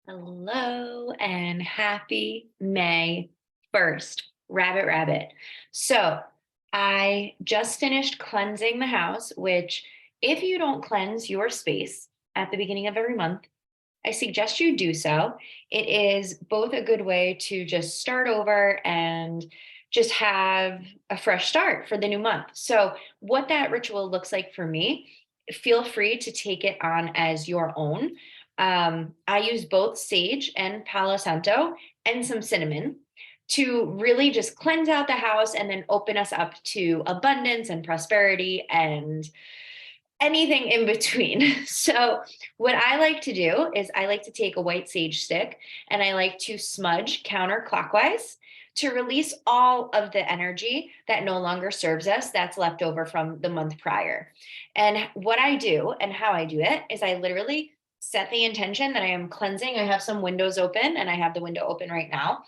Hello and happy May 1st, Rabbit Rabbit. So I just finished cleansing the house, which, if you don't cleanse your space at the beginning of every month, I suggest you do so. It is both a good way to just start over and just have a fresh start for the new month. So, what that ritual looks like for me, feel free to take it on as your own. I use both sage and Palo Santo and some cinnamon to really just cleanse out the house and then open us up to abundance and prosperity and anything in between. So, what I like to do is I like to take a white sage stick and I like to smudge counterclockwise to release all of the energy that no longer serves us that's left over from the month prior. And what I do and how I do it is I literally set the intention that I am cleansing. I have some windows open and I have the window open right now.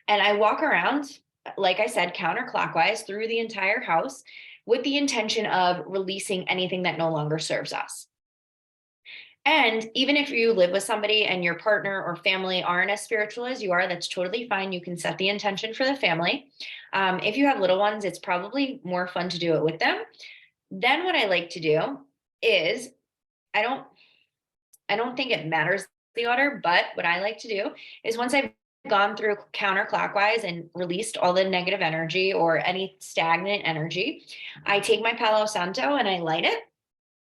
And I walk around, like I said, counterclockwise through the entire house with the intention of releasing anything that no longer serves us. And even if you live with somebody and your partner or family aren't as spiritual as you are, that's totally fine. You can set the intention for the family. If you have little ones, it's probably more fun to do it with them. Then what I like to do is I don't I don't think it matters the order, but what I like to do is once I've gone through counterclockwise and released all the negative energy or any stagnant energy, I take my Palo Santo and I light it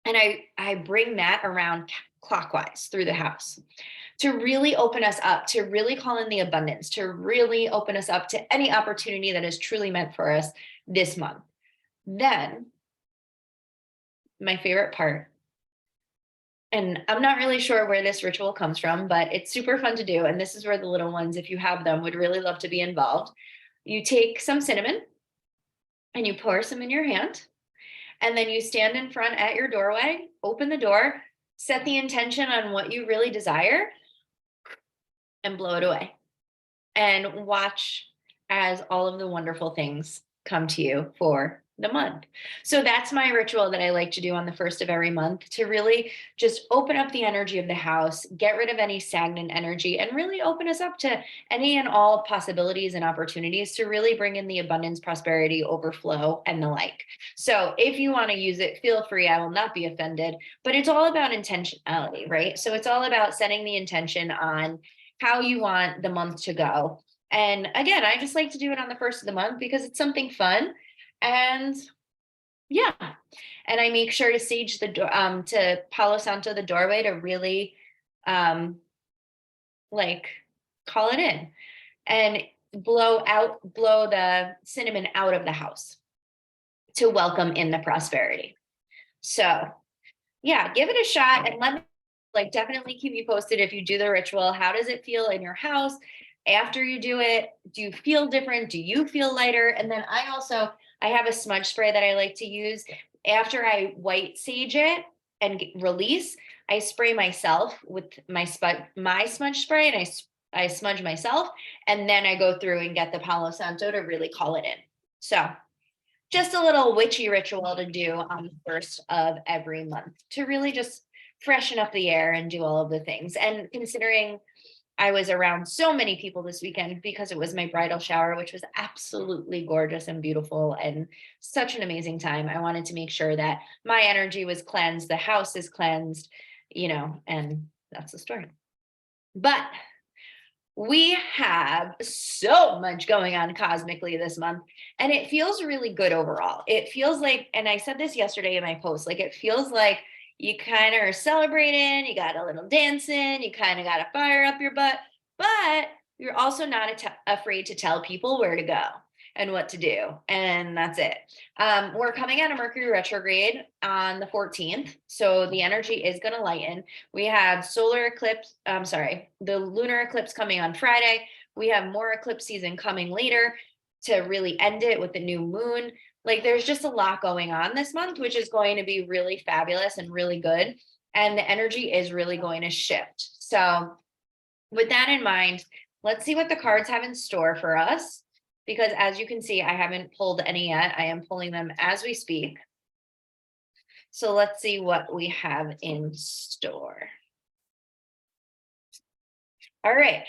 and I bring that around clockwise through the house to really open us up, to really call in the abundance, to really open us up to any opportunity that is truly meant for us this month. Then, my favorite part, and I'm not really sure where this ritual comes from, but it's super fun to do. And this is where the little ones, if you have them, would really love to be involved. You take some cinnamon and you pour some in your hand, and then you stand in front at your doorway, open the door, set the intention on what you really desire, and blow it away. And watch as all of the wonderful things come to you for the month. So that's my ritual that I like to do on the first of every month to really just open up the energy of the house, get rid of any stagnant energy, and really open us up to any and all possibilities and opportunities to really bring in the abundance, prosperity, overflow, and the like. So if you want to use it, feel free. I will not be offended, but it's all about intentionality, right? So it's all about setting the intention on how you want the month to go. And again, I just like to do it on the first of the month because it's something fun. And yeah, and I make sure to sage the door, to Palo Santo the doorway to really um like call it in and blow the cinnamon out of the house to welcome in the prosperity. So yeah, give it a shot and let me definitely keep me posted if you do the ritual. How does it feel in your house after you do it? Do you feel different? Do you feel lighter? And then I have a smudge spray that I like to use after I white sage it and release. I spray myself with my smudge spray and I smudge myself and then I go through and get the Palo Santo to really call it in. So just a little witchy ritual to do on the first of every month to really just freshen up the air and do all of the things. And considering I was around so many people this weekend because it was my bridal shower, which was absolutely gorgeous and beautiful and such an amazing time, I wanted to make sure that my energy was cleansed, the house is cleansed, and that's the story. But we have so much going on cosmically this month, and it feels really good overall. It feels like, and I said this yesterday in my post, like it feels like you kind of are celebrating, you got a little dancing, you kind of got to fire up your butt, but you're also not afraid to tell people where to go and what to do. And that's it. We're coming out of Mercury retrograde on the 14th. So the energy is going to lighten. We have the lunar eclipse coming on Friday. We have more eclipse season coming later to really end it with the new moon. Like there's just a lot going on this month, which is going to be really fabulous and really good. And the energy is really going to shift. So with that in mind, let's see what the cards have in store for us. Because as you can see, I haven't pulled any yet. I am pulling them as we speak. So let's see what we have in store. All right.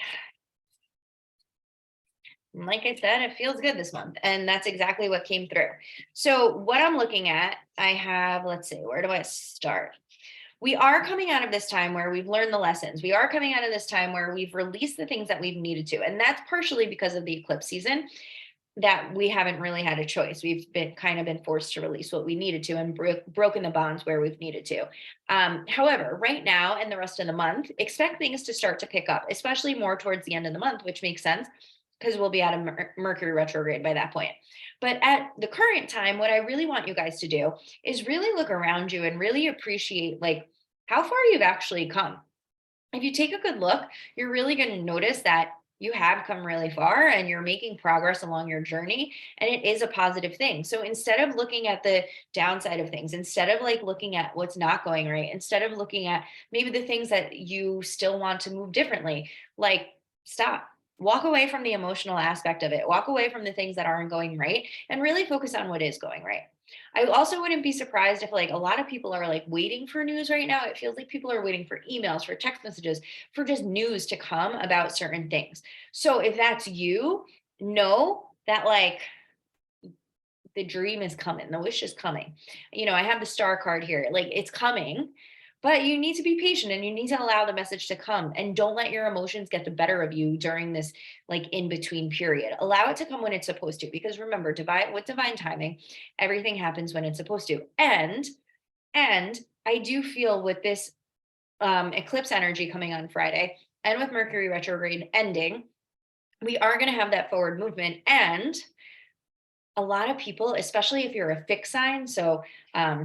Like I said, it feels good this month. And that's exactly what came through. So, what I'm looking at, I have, let's see, where do I start? We are coming out of this time where we've learned the lessons. We are coming out of this time where we've released the things that we've needed to. And that's partially because of the eclipse season that we haven't really had a choice. We've been kind of been forced to release what we needed to and broken the bonds where we've needed to. However, right now and the rest of the month, expect things to start to pick up, especially more towards the end of the month, which makes sense because we'll be out of Mercury retrograde by that point. But at the current time, what I really want you guys to do is really look around you and really appreciate like how far you've actually come. If you take a good look, you're really going to notice that you have come really far and you're making progress along your journey. And it is a positive thing. So instead of looking at the downside of things, instead of like looking at what's not going right, instead of looking at maybe the things that you still want to move differently, like stop. Walk away from the emotional aspect of it. Walk away from the things that aren't going right and really focus on what is going right. I also wouldn't be surprised if like a lot of people are like waiting for news right now. It feels like people are waiting for emails, for text messages, for just news to come about certain things. So if that's you, know that like the dream is coming, the wish is coming. I have the star card here. Like it's coming, but you need to be patient and you need to allow the message to come and don't let your emotions get the better of you during this like in between period. Allow it to come when it's supposed to, because remember, divine timing, everything happens when it's supposed to. And I do feel with this eclipse energy coming on Friday and with Mercury retrograde ending, we are going to have that forward movement. And a lot of people, especially if you're a fixed sign, so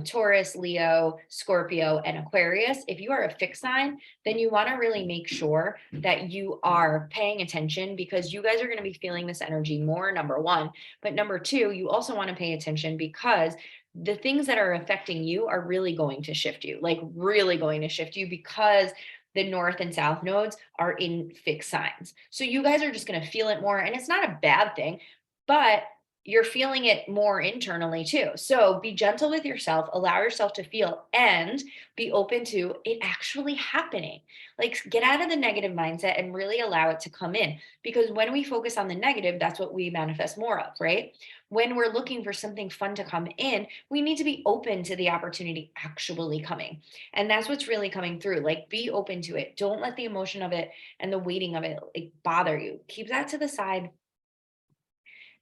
Taurus, Leo, Scorpio, and Aquarius, if you are a fixed sign, then you want to really make sure that you are paying attention because you guys are going to be feeling this energy more, number one. But number two, you also want to pay attention because the things that are affecting you are really going to shift you, like really going to shift you because the north and south nodes are in fixed signs. So you guys are just going to feel it more. And it's not a bad thing, but you're feeling it more internally too. So be gentle with yourself, allow yourself to feel, and be open to it actually happening. Like get out of the negative mindset and really allow it to come in. Because when we focus on the negative, that's what we manifest more of, right? When we're looking for something fun to come in, we need to be open to the opportunity actually coming. And that's what's really coming through. Like be open to it. Don't let the emotion of it and the waiting of it like bother you. Keep that to the side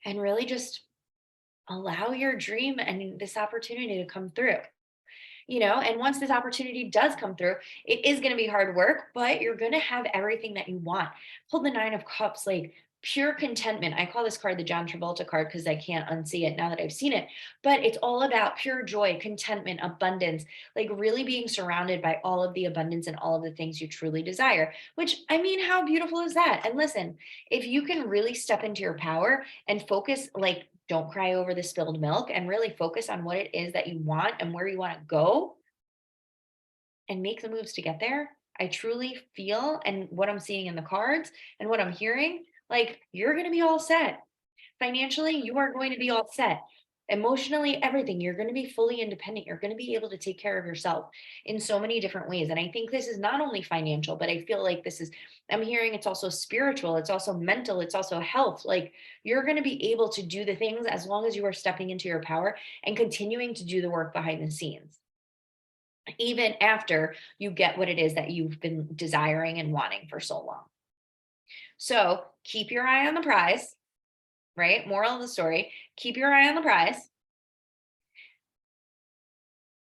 and really just allow your dream and this opportunity to come through. And once this opportunity does come through, it is going to be hard work, but you're going to have everything that you want. Hold the 9 of Cups, like pure contentment. I call this card the John Travolta card because I can't unsee it now that I've seen it. But it's all about pure joy, contentment, abundance, like really being surrounded by all of the abundance and all of the things you truly desire, which I mean, how beautiful is that? And listen, if you can really step into your power and focus, like don't cry over the spilled milk and really focus on what it is that you want and where you want to go and make the moves to get there. I truly feel, and what I'm seeing in the cards and what I'm hearing, like you're going to be all set. Financially, you are going to be all set. Emotionally, everything. You're going to be fully independent. You're going to be able to take care of yourself in so many different ways. And I think this is not only financial, but I feel like this is, I'm hearing it's also spiritual, it's also mental, it's also health. Like you're going to be able to do the things as long as you are stepping into your power and continuing to do the work behind the scenes, even after you get what it is that you've been desiring and wanting for so long. So keep your eye on the prize, right? Moral of the story, keep your eye on the prize,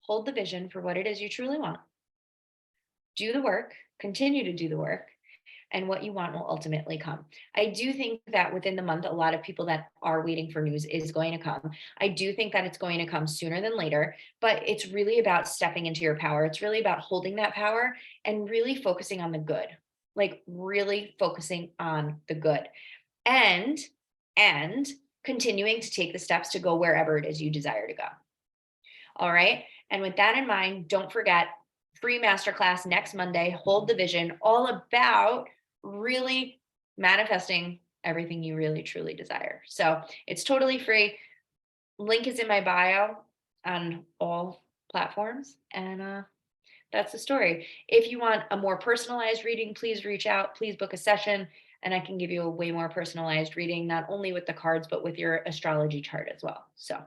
hold the vision for what it is you truly want, do the work, continue to do the work, and what you want will ultimately come. I do think that within the month, a lot of people that are waiting for news is going to come. I do think that it's going to come sooner than later, but it's really about stepping into your power. It's really about holding that power and really focusing on the good, like really focusing on the good and, and continuing to take the steps to go wherever it is you desire to go. All right. And with that in mind, don't forget free masterclass next Monday, Hold the Vision, all about really manifesting everything you really truly desire. So it's totally free. Link is in my bio on all platforms. And That's the story. If you want a more personalized reading, please reach out, please book a session, and I can give you a way more personalized reading, not only with the cards, but with your astrology chart as well. So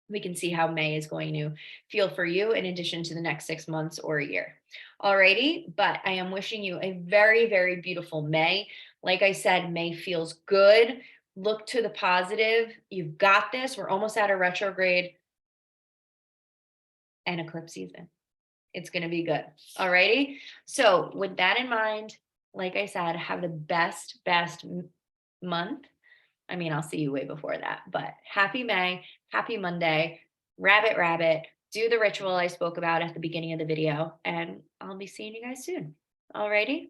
we can see how May is going to feel for you in addition to the next 6 months or a year. Alrighty, but I am wishing you a very, very beautiful May. Like I said, May feels good. Look to the positive. You've got this. We're almost out of retrograde and eclipse season. It's going to be good. Alrighty. So with that in mind, like I said, have the best month. I mean, I'll see you way before that, but happy May, happy Monday, rabbit, do the ritual I spoke about at the beginning of the video, and I'll be seeing you guys soon. Alrighty.